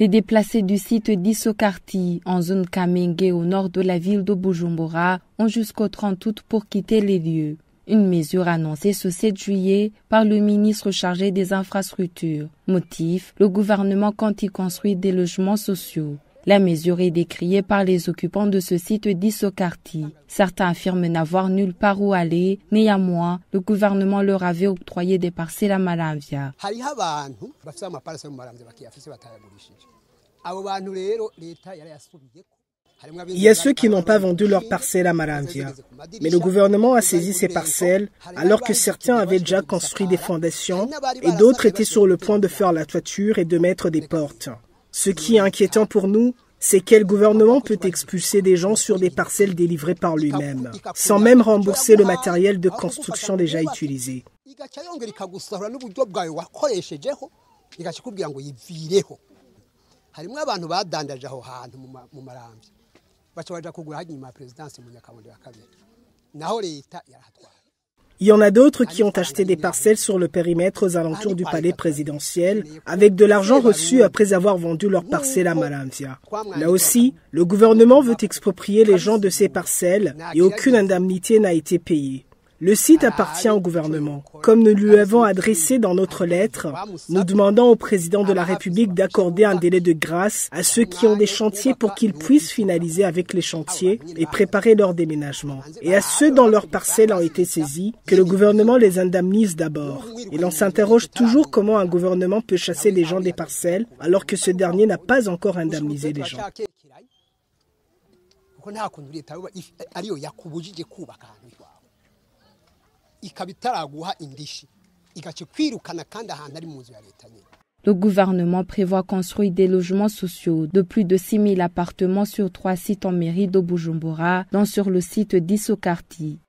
Les déplacés du site d'Issokarti, en zone Kamenge au nord de la ville de Bujumbura, ont jusqu'au 30 août pour quitter les lieux. Une mesure annoncée ce 7 juillet par le ministre chargé des infrastructures. Motif, le gouvernement compte y construire des logements sociaux. La mesure est décriée par les occupants de ce site d'Issokarti. Certains affirment n'avoir nulle part où aller. Néanmoins, le gouvernement leur avait octroyé des parcelles à Maramvya. Il y a ceux qui n'ont pas vendu leurs parcelles à Maramvya. Mais le gouvernement a saisi ces parcelles alors que certains avaient déjà construit des fondations et d'autres étaient sur le point de faire la toiture et de mettre des portes. Ce qui est inquiétant pour nous, c'est quel gouvernement peut expulser des gens sur des parcelles délivrées par lui-même, sans même rembourser le matériel de construction déjà utilisé. Il y en a d'autres qui ont acheté des parcelles sur le périmètre aux alentours du palais présidentiel avec de l'argent reçu après avoir vendu leurs parcelles à Maramvya. Là aussi, le gouvernement veut exproprier les gens de ces parcelles et aucune indemnité n'a été payée. Le site appartient au gouvernement. Comme nous lui avons adressé dans notre lettre, nous demandons au président de la République d'accorder un délai de grâce à ceux qui ont des chantiers pour qu'ils puissent finaliser avec les chantiers et préparer leur déménagement. Et à ceux dont leurs parcelles ont été saisies, que le gouvernement les indemnise d'abord. Et l'on s'interroge toujours comment un gouvernement peut chasser les gens des parcelles alors que ce dernier n'a pas encore indemnisé les gens. Le gouvernement prévoit construire des logements sociaux de plus de 6 000 appartements sur 3 sites en mairie de Bujumbura, dont sur le site d'Issokarti.